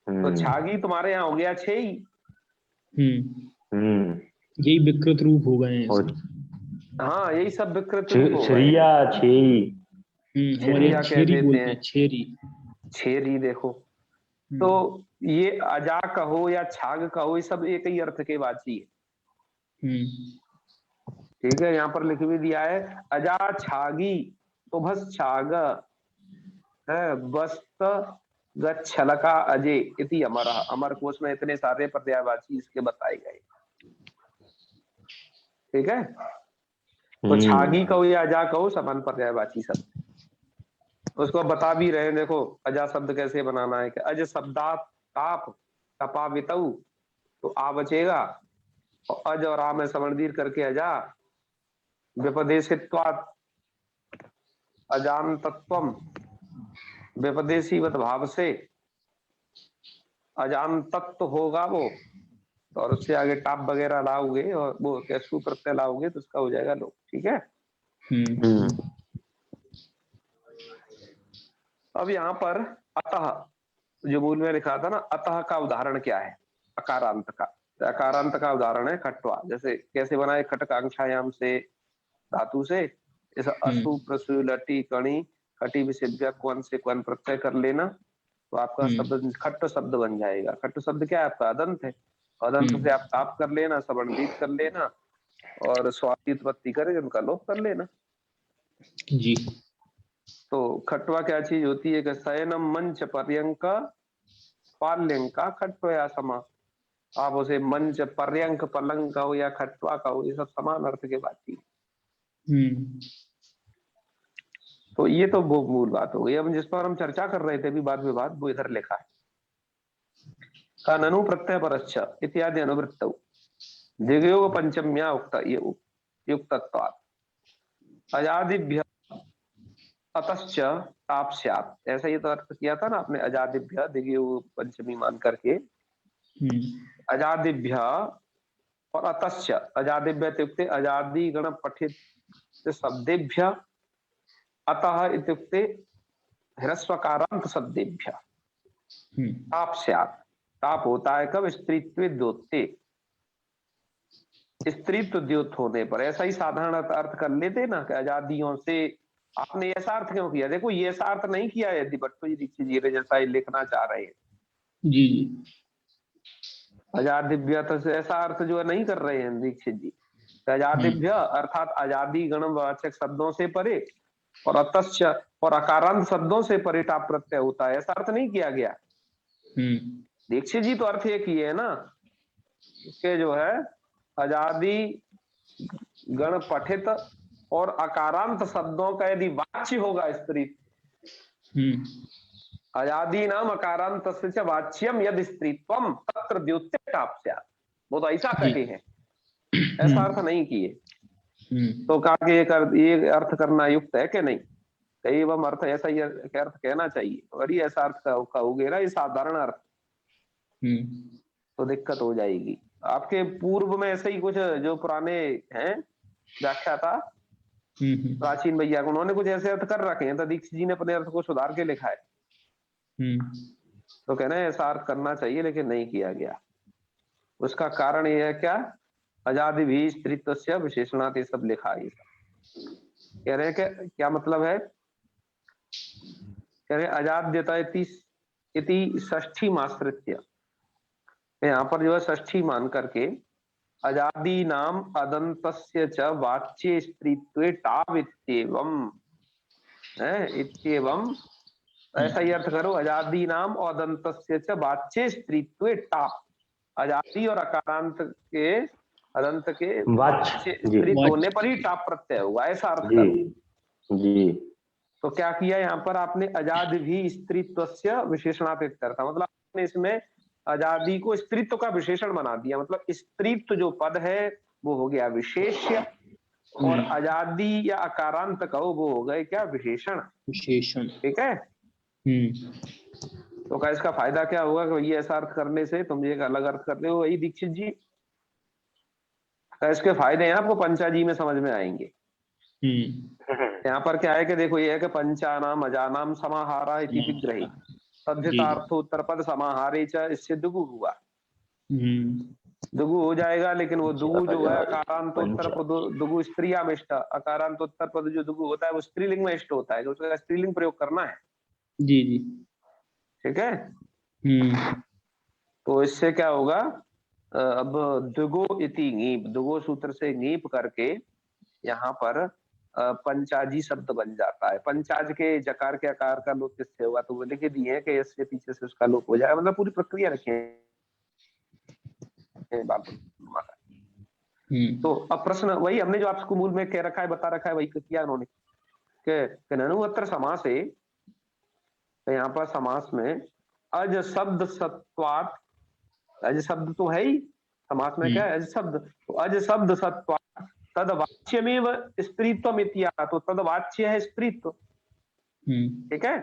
Speaker 1: तो छागी तुम्हारे यहाँ हो गया छे ही।
Speaker 2: यही विकृत रूप हो गए हैं।
Speaker 1: हाँ यही सब विकृत रूप हो गए।
Speaker 2: छेरिया कहते हैं,
Speaker 1: छेरी। देखो तो ये अजा कहो या छाग कहो, ये सब एक ही अर्थ के वाची है। ठीक है, यहाँ पर लिख भी दिया है अजा छागी तो बस छाग है वस्त गच्छलका अजे इति अमर। अमर कोश में इतने सारे पर्यायवाची इसके बताए गए। ठीक है, तो छागी कहो या अजा कहो समान पर्यायवाची शब्द। उसको बता भी रहे हैं, देखो अजा शब्द कैसे बनाना है कि अज शब्दात ताप तपावितौ तो आ बचेगा, और अज और आ में सवर्ण दीर्घ करके अजा, विपदेशित्वात् अजानतत्वम, विपदेशीवत भाव से अजानतत्व होगा वो, और उससे आगे टाप वगैरह लाओगे और वो कैसु प्रत्यय लाओगे तो उसका हो जाएगा लोप। ठीक है। अब यहाँ पर अतः जो मूल में लिखा था ना, अतः का उदाहरण क्या है? अकारांत का। अकारांत का उदाहरण है खट्वा। जैसे कैसे बनाए? खटकांक्षायाम से धातु से, जैसे असु प्रसु लटी कणी खटी विषय क्वन से क्वन प्रत्यय कर लेना, तो आपका शब्द खट्ट शब्द बन जाएगा। खट्ट शब्द क्या है? आपका अदंत है। अदंत से आप ताप कर लेना, सवर्णदीप कर लेना, और स्वाति उत्पत्ति करके उनका लोप कर लेना
Speaker 2: जी।
Speaker 1: तो खट्वा क्या चीज होती है? कि शयनम मंच पर्यंक पाल्यंका खट्वया समा। आप उसे मंच पर्यंक पलंग का हो या खट्वा का हो, ये सब समान अर्थ के बात ही। तो ये तो वो मूल बात हो गई। अब जिस पर हम चर्चा कर रहे थे अभी बाद विवाद, वो इधर लिखा है। ननु प्रत्यय परश्च इत्यादि अनुवृत्त दिग्योग पंचम्या उक्त ये युक्तत्वात् अजादिभ्य अतश्च ताप स्यात्। ऐसा ये तो अर्थ किया था ना आपने, अजादिभ्य दिग्योग पंचमी मान करके। अजादिभ्य और अतश्च, अजादिभ्य इत्युक्ते अजादि गण पठित शब्देभ्य, अतः इत्युक्ते ह्रस्वकारांत शब्देभ्य ताप स्यात्। ताप होता है कब? स्त्रीत्वे द्योते, स्त्रीत्व द्योत होने पर। ऐसा ही साधारण अर्थ कर लेते ना कि आजादियों से। आपने ऐसा अर्थ क्यों किया? देखो ये ऐसा अर्थ नहीं किया है यदि भट्टो जी दीक्षित जी जैसा ही लिखना चाह रहे हैं
Speaker 2: जी।
Speaker 1: अजादिभ्य से ऐसा अर्थ जो है नहीं कर रहे हैं दीक्षित जी। अजादिभ्य अर्थात आजादी गणवाचक शब्दों से परे, और अतश्च और अकारांत शब्दों से परे टाप प्रत्यय होता है, ऐसा अर्थ नहीं किया गया। दीक्षित जी तो अर्थ ये किए है ना इसके, जो है आजादी गण पठित और अकारांत शब्दों का यदि वाच्य होगा स्त्री, अजादी नाम अकारांत से वाच्यम यदि स्त्रीत्वम तत्र द्योत्य टाप स्यात्। वो तो ऐसा कहे हैं, ऐसा अर्थ नहीं किए। तो कहा कि ये अर्थ करना युक्त है कि नहीं? कई वह अर्थ ऐसा ही अर्थ कहना चाहिए, और ये ऐसा अर्थ कहोगे ना, ये साधारण अर्थ, तो दिक्कत हो जाएगी। आपके पूर्व में ऐसे ही कुछ जो पुराने हैं व्याख्याता प्राचीन भैया, उन्होंने कुछ ऐसे अर्थ कर रखे हैं, तो दीक्षित जी ने अपने अर्थ को सुधार के लिखा है। तो कहना है ऐसा अर्थ करना चाहिए, लेकिन नहीं किया गया। उसका कारण यह है क्या? अजादि भी स्त्रीत्व से विशेषणात् ये सब लिखा है। कह रहे हैं कि क्या मतलब है? कह रहे अजाद्यता इति षष्ठी माश्रित्य, यहाँ पर जो है षष्ठी मान करके अजादी नाम अदंतस्य च वाच्ये स्त्रीत्वे टाव इत्येवं है, इत्येवं ऐसा ही अर्थ करो। अजादी नाम अदंतस्य च वाच्ये स्त्रीत्वे टाप, अजादी और अकारांत के अदंत के वाच्य स्त्रीत्व होने पर ही टाप प्रत्यय हुआ, ऐसा अर्थ करो जी। तो क्या किया यहाँ पर आपने? अजाद भी स्त्रीत्वस्य विशेषणात् इत्यर्थ, मतलब आपने इसमें आजादी को स्त्रीत्व का विशेषण बना दिया। मतलब स्त्रीत्व जो पद है वो हो गया विशेष्य, और आजादी या अकारांत कहो वो हो गए क्या? विशेषण। ठीक है। तो क्या इसका फायदा क्या होगा कि ये ऐसा अर्थ करने से? तुम ये एक अलग अर्थ करते हो वही दीक्षित जी, इसके फायदे हैं आपको पंचाजी में समझ में आएंगे। यहाँ पर क्या है कि देखो ये है कि पंचानाम अजानाम समाहारा इति विग्रही तद्धितार्थोत्तर पद समाहारे च, इससे दुगु हुआ। दुगु हो जाएगा, लेकिन वो दुगु जो है अकारांतोत्तर पद, दुगु स्त्रियामिष्ट, अकारांतोत्तर पद जो दुगु होता है वो स्त्रीलिंग में इष्ट होता है, तो उसका स्त्रीलिंग प्रयोग करना है।
Speaker 2: जी जी। ठीक
Speaker 1: है। तो इससे क्या होगा? अब दुगो इति ङीप, दुगो सूत्र से ङीप करके यहाँ पर पंचाजी शब्द बन जाता है। पंचाज के जकार के आकार का लोप किससे होगा? तो वो लिखे दिए है कि इसके पीछे से उसका लोप हो जाएगा। मतलब पूरी प्रक्रिया रखे हैं। तो अब प्रश्न वही हमने जो आपको मूल में कह रखा है, बता रखा है, वही किया उन्होंने कि ननुअत्र समास है। तो यहाँ पर समास में अज शब्द सत्वात्, अज शब्द तो है ही, समास में क्या है? अज शब्द। तो अज शब्द सत्वा तद वाच्यमेव स्त्रीत्वम इत्याह, तो तद वाच्य है स्त्रीत्व। ठीक है,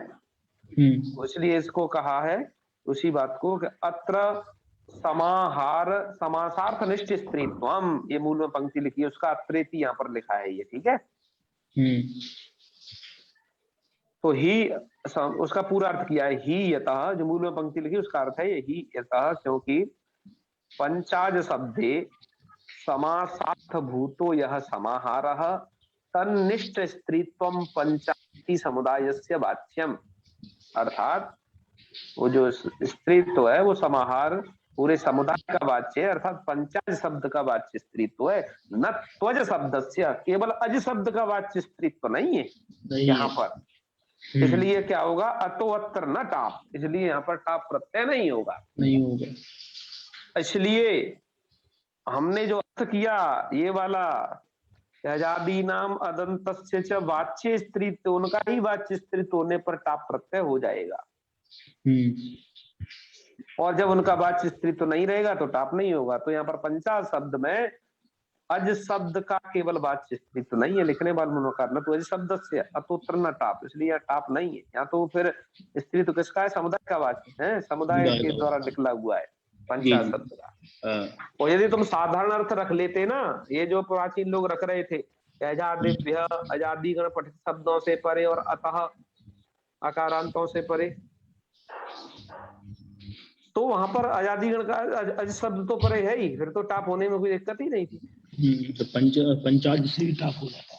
Speaker 1: इसलिए इसको कहा है उसी बात को कि अत्र समाहार समासार्थनिष्ठ स्त्रीत्वम, ये मूल में पंक्ति लिखी है, उसका अत्रेति यहाँ पर लिखा है ये। ठीक है, तो ही उसका पूरा अर्थ किया है, ही यतः, जो मूल में पंक्ति लिखी उसका अर्थ है ये ही यतः, क्योंकि पंचाज शब्दे समासार्थ भूतो यह समाहारः तन्निष्ठ स्त्रीत्वम पंचायती समुदायस्य वाच्यम, अर्थात वो जो स्त्रीत्व है वो समाहार पूरे समुदाय का वाच्य है, अर्थात पंचाज शब्द का वाच्य स्त्रीत्व है, न त्वज शब्दस्य, केवल अज शब्द का वाच्य स्त्रीत्व नहीं है यहाँ पर। इसलिए क्या होगा? अतोअत्र न टाप, इसलिए यहाँ पर टाप प्रत्यय नहीं होगा। इसलिए हमने जो अर्थ किया ये वाला अजादी नाम अदंतस्य च वाच्य स्त्रीत्व, उनका ही वाच्य स्त्रीत्व होने पर टाप प्रत्यय हो जाएगा। और जब उनका वाच्य स्त्रीत्व नहीं रहेगा तो टाप नहीं होगा। तो यहाँ पर पंचाज शब्द में अज शब्द का केवल वाच्य स्त्रीत्व नहीं है, लिखने वाले कारण तो अज शब्द से अतोत्र न टाप, इसलिए यहाँ टाप नहीं है। यहाँ तो फिर स्त्रीत्व किसका है? समुदाय का वाच्य है, समुदाय के द्वारा निकला हुआ है पंचाज शब्द का। और यदि तुम साधारण अर्थ रख लेते ना, ये जो प्राचीन लोग रख रहे थे अजादिभ्य, अजादि गण पठित शब्दों से परे और अतः अकारांतों से परे, तो वहां पर अजादि गण का अज शब्द तो परे है ही, फिर तो टाप होने में कोई दिक्कत ही नहीं थी।
Speaker 2: तो पंचाज से भी टाप हो जाता,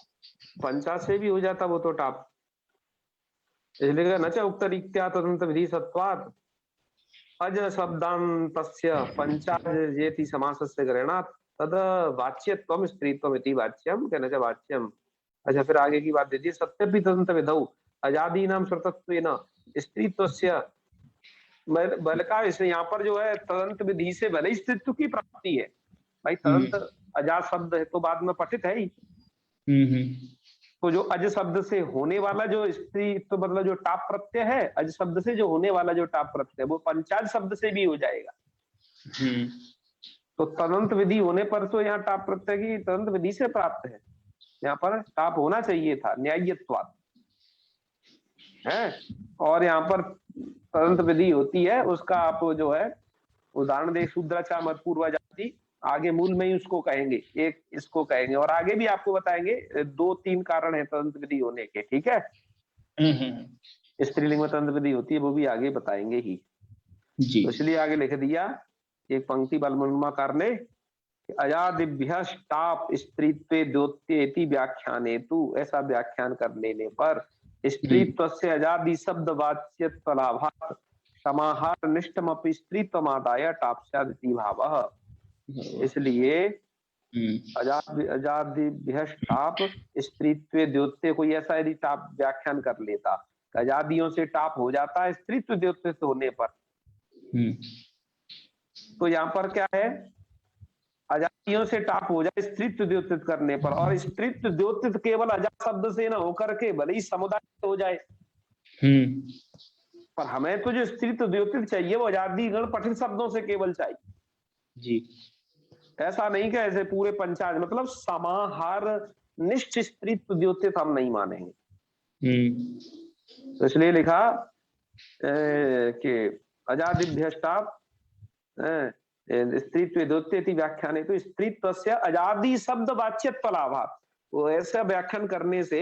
Speaker 1: पंचाज से भी हो जाता वो तो टाप। इसलिए न च उक्तरीत्या तदंत विधि सत्वात् अज शब्दान्तस्य पंचाजेति समासस्य ग्रहणात् तद वाच्यत्वम स्त्रीत्वम इति वाच्यम कहना च वाच्यम। अच्छा, फिर आगे की बात दीजिए, सत्यपि तदंत विधौ अजादीनां श्रुतत्वेन स्त्रीत्वस्य, बलका इसमें यहाँ पर जो है तदंत विधि से भले स्त्रीत्व की प्राप्ति है भाई, तदंत अजा शब्द है तो बाद में पठित है ही। तो जो अज शब्द से होने वाला जो स्त्री तो मतलब जो टाप प्रत्यय है, अज शब्द से जो होने वाला जो टाप प्रत्यय वो पंचाज शब्द से भी हो जाएगा। तो तदंत विधि होने पर तो यहाँ टाप प्रत्यय की तदंत विधि से प्राप्त है, यहाँ पर टाप होना चाहिए था न्यायत्वात् है। और यहाँ पर तदंत विधि होती है, उसका आप जो है उदाहरण दे, शूद्राचा मत पूर्व जाति, आगे मूल में ही उसको कहेंगे, एक इसको कहेंगे, और आगे भी आपको बताएंगे 2-3 कारण है तदंत विधि होने के। ठीक है, स्त्रीलिंग में तदंत विधि होती है, वो भी आगे बताएंगे ही जी। तो इसलिए आगे लिख दिया एक पंक्ति बालमनुमाकार ने, अजादिभ्य टाप स्त्रीत्वे द्योत्येति व्याख्यानेतु, ऐसा व्याख्यान कर लेने पर स्त्रीत्व से अजादि शब्द वाच्यत्व लाभात् समाहार निष्ठमपि स्त्रीत्वमादाय टाप्स्यादिति भावः। इसलिए अजादिभ्य टाप स्त्रीत्वे द्योत्य, कोई ऐसा यदि टाप व्याख्यान कर लेता, अजादियों से टाप हो जाता है स्त्रीत्व द्योतित होने पर, तो यहाँ पर क्या है? अजादियों से टाप हो जाए स्त्रीत्व द्योतित करने पर, और स्त्रीत्व द्योतित केवल अजा शब्द से ना होकर के भले ही समुदाय हो जाए, पर हमें तो जो स्त्रीत्व द्योतित चाहिए वो अजादि गण पठित शब्दों से केवल चाहिए
Speaker 2: जी।
Speaker 1: ऐसा नहीं कि ऐसे पूरे पंचाज मतलब समाहार निष्ठ स्त्रीत्व द्योतित हम नहीं मानेंगे। तो इसलिए लिखा कि अजादिभ्य टाप स्त्रीत्व द्योत्येति व्याख्याने, तो स्त्रीत्व से अजादि शब्द वाच्यत्व लाभात्, वो ऐसा व्याख्यान करने से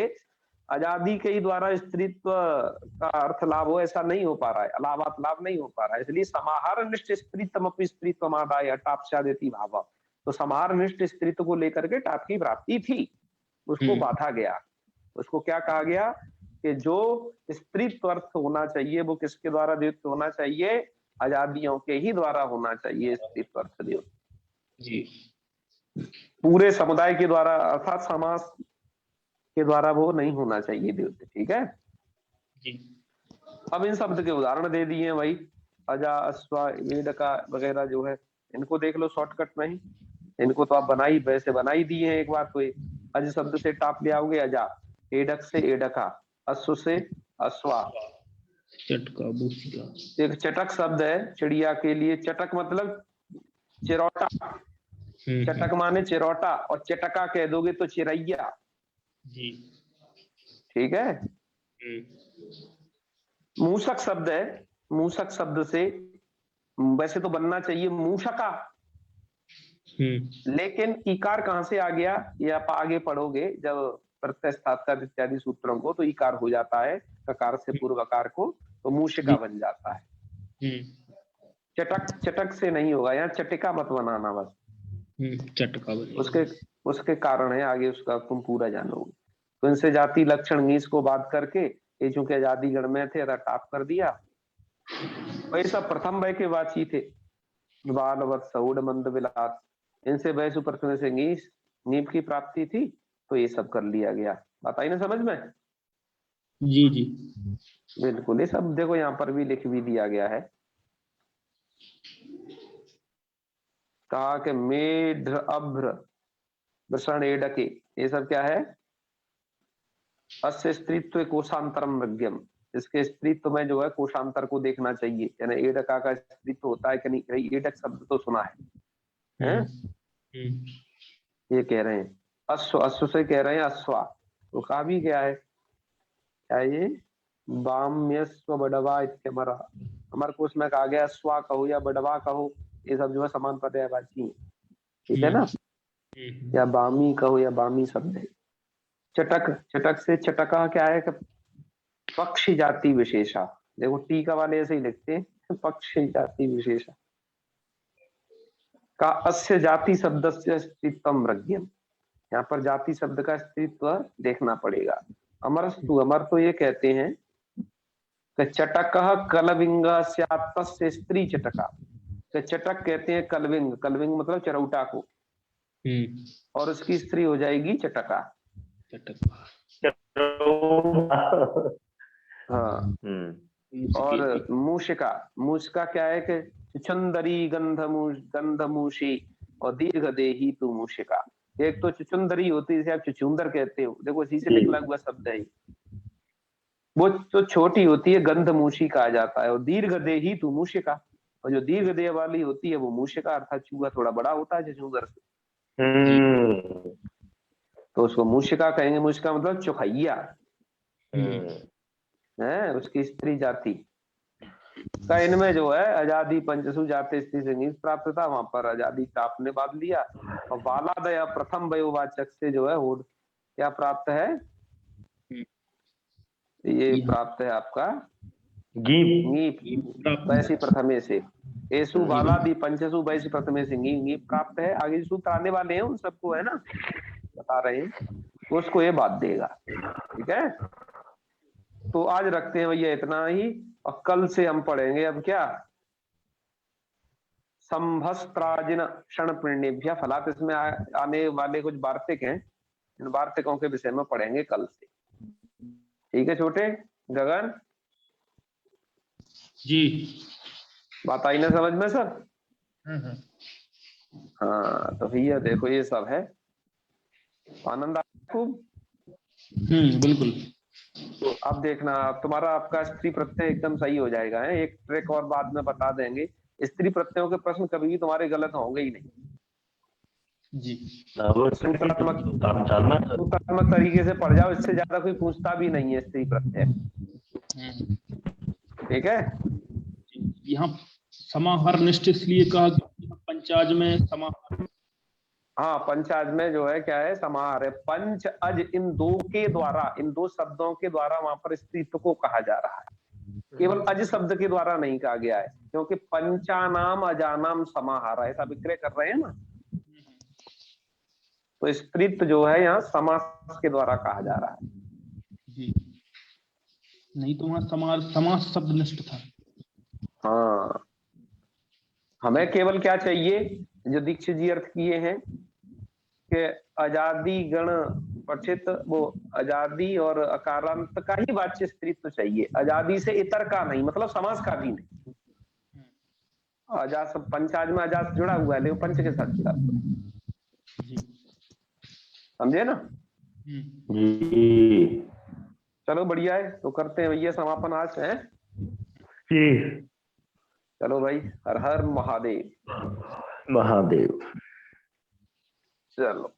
Speaker 1: अजादि के ही द्वारा स्त्रीत्व का अर्थ लाभ हो ऐसा नहीं हो पा रहा है, लाभात् लाभ नहीं हो पा रहा है। इसलिए समाहार निष्ठ स्त्रीत्वमपि स्त्रीत्वमादाय टाप्स्यादिति भावः, तो समाहार निष्ठ स्त्रीत्व को लेकर के टाप की प्राप्ति थी, उसको बाधा गया। उसको क्या कहा गया कि जो स्त्रीत्व अर्थ होना चाहिए वो किसके द्वारा द्योतित होना चाहिए? अजादियों के ही द्वारा होना चाहिए स्त्रीत्व अर्थ द्योतित जी, पूरे समुदाय के द्वारा अर्थात समास के द्वारा वो नहीं होना चाहिए द्योतित। ठीक है जी। अब इन शब्द के उदाहरण दे दिए भाई, अजा अश्वा वेदका वगैरह जो है इनको देख लो शॉर्टकट में ही, इनको तो आप वैसे बना ही दिए हैं एक बार। तो अज शब्द से टाप ले आओगे अजा, एडक से एडका, अश्व से अश्वा,
Speaker 2: चटका बूसिका,
Speaker 1: एक चटक शब्द है चिड़िया के लिए, चटक मतलब चिरौटा, चटक माने चिरौटा, और चटका कह दोगे तो चिरैया।
Speaker 2: जी।
Speaker 1: ठीक है। मूषक शब्द है, मूषक शब्द से वैसे तो बनना चाहिए मूषका, लेकिन इकार कहां से आ गया, ये आप आगे पढ़ोगे जब प्रत्यय स्थात्कार इत्यादि सूत्रों को, तो इकार हो जाता है ककार से पूर्व अकार को, तो मूषिका बन जाता है। चटक, चटक से नहीं होगा, यहाँ चटिका मत बनाना बस,
Speaker 2: चटका
Speaker 1: उसके कारण है आगे, उसका तुम पूरा जानोगे। तो इनसे जाति लक्षण नीस को बात करके, ये चूंकि आजादी गण में थे टाप कर दिया। वही सब प्रथम वय के वाची थे, बाल वत्स सऊड मंद विलास, इनसे वैसु प्रथम से नीस नीप की प्राप्ति थी, तो ये सब कर लिया गया। बात आई ना समझ में?
Speaker 2: जी जी
Speaker 1: बिल्कुल, ये सब देखो यहाँ पर भी लिख भी दिया गया है। कहा कि मेढ अभ्र वृषण एडके, ये सब क्या है? अस्य स्त्रीत्व कोशांतरम मृग्यम, इसके स्त्रीत्व में जो है कोशांतर को देखना चाहिए, यानी एडका का स्त्रीत्व होता है कि नहीं। एडक शब्द तो सुना है? ये कह रहे हैं अश्व, अश्व से कह रहे हैं अश्वा, तो कहा भी क्या है, क्या ये बाम्यस्व बड़वा इत्यमरा, अमर कोश में कहा गया स्वा कहो या बड़वा कहो, ये सब जो है समान पर्यायवाची है। ठीक है ना? या बामी कहो या बामी शब्द है। चटक, चटक से चटका क्या है? पक्षी जाति विशेषा, देखो टीका वाले ऐसे ही लिखते हैं, पक्षी जाति विशेषा का अस्य जाति शब्द से अस्तित्व मृग्यम, यहाँ पर जाति शब्द का अस्तित्व देखना पड़ेगा। अमरस्तु, अमर तो ये कहते हैं कि चटक कलविंग से स्त्री चटका, तो चटक कहते हैं कलविंग, कलविंग मतलब चरौटा को, और उसकी स्त्री हो जाएगी चटका। हाँ। और मूषिका, मूषिका क्या है कि चुचुंदरी गंधमूषी और दीर्घ देही तू मूषिका। एक तो चुचुंदरी होती है, जिसे आप चुचुंदर कहते हो, देखो इसी से निकला हुआ शब्द है, वो तो छोटी होती है गंधमूषी कहा जाता है, और दीर्घ देही तू मूषिका, और जो दीर्घ देह वाली होती है वो मूषिका, अर्थात चूहा थोड़ा बड़ा होता है चुचुंदर से, तो उसको मूषिका कहेंगे। मूषिका मतलब चुखैया है, उसकी स्त्री जाति का। इनमें जो है आजादी पंचसु जाते स्त्री से प्राप्त था, वहां पर आजादी का आपने बात लिया। और बालादय प्रथम वयोवाचक से जो है होड क्या प्राप्त है? ये प्राप्त है आपका गीप वैसी प्रथमे से, एसु बालादि पंचसु वैसी प्रथमे से गीप प्राप्त है। आगे सूत्र आने वाले हैं, उन सबको है ना बता रहे हैं, उसको ये बात देगा। ठीक है, तो आज रखते हैं भैया इतना ही, और कल से हम पढ़ेंगे अब क्या, संभस्त्राजिन क्षण पुण्यभ्य फलात। इसमें आने वाले कुछ वार्तिक हैं, इन वार्तिकों के विषय में पढ़ेंगे कल से। ठीक है छोटे गगन
Speaker 2: जी,
Speaker 1: बात आई ना समझ में सब? हाँ, तो भैया देखो ये सब है, आनंद आया खूब?
Speaker 2: बिल्कुल।
Speaker 1: तो अब देखना तुम्हारा आपका स्त्री प्रत्यय एकदम सही हो जाएगा है। एक ट्रिक और बाद में बता देंगे, स्त्री प्रत्ययों के प्रश्न कभी भी तुम्हारे गलत होंगे ही नहीं
Speaker 2: जी।
Speaker 1: सूत्रात्मक तरीके से पढ़ जाओ, इससे ज्यादा कोई पूछता भी नहीं है स्त्री प्रत्यय। ठीक है,
Speaker 2: यहाँ समाहार निष्ठ इसलिए कहा पंचाज में समाहार।
Speaker 1: हाँ, पंचाज में जो है क्या है, समाहार है। पंच अज इन दो के द्वारा, इन दो शब्दों के द्वारा वहां पर स्त्रीत्व को कहा जा रहा है, केवल अज शब्द के द्वारा नहीं कहा गया है, क्योंकि पंचानाम अजानाम समाहार ऐसा विक्रय कर रहे हैं ना, तो स्त्रीत्व जो है यहाँ समास के द्वारा कहा जा रहा है।
Speaker 2: जी, नहीं तो वहां समास शब्द निष्ठ था।
Speaker 1: हाँ, हमें केवल क्या चाहिए, जो दीक्षित जी अर्थ किए हैं कि आजादी गण पठित, वो आजादी और अकारांत का ही वाच्य स्त्रीत्व चाहिए, आजादी से इतर का नहीं, मतलब समास का भी नहीं। अजास पंचाज में अजास जुड़ा हुआ है, लेकिन पंच के साथ जुड़ा हुआ है, समझे ना?
Speaker 3: जी,
Speaker 1: चलो बढ़िया है, तो करते हैं भैया समापन आज है। चलो भाई, हर हर महादेव।
Speaker 3: महादेव।
Speaker 1: चलो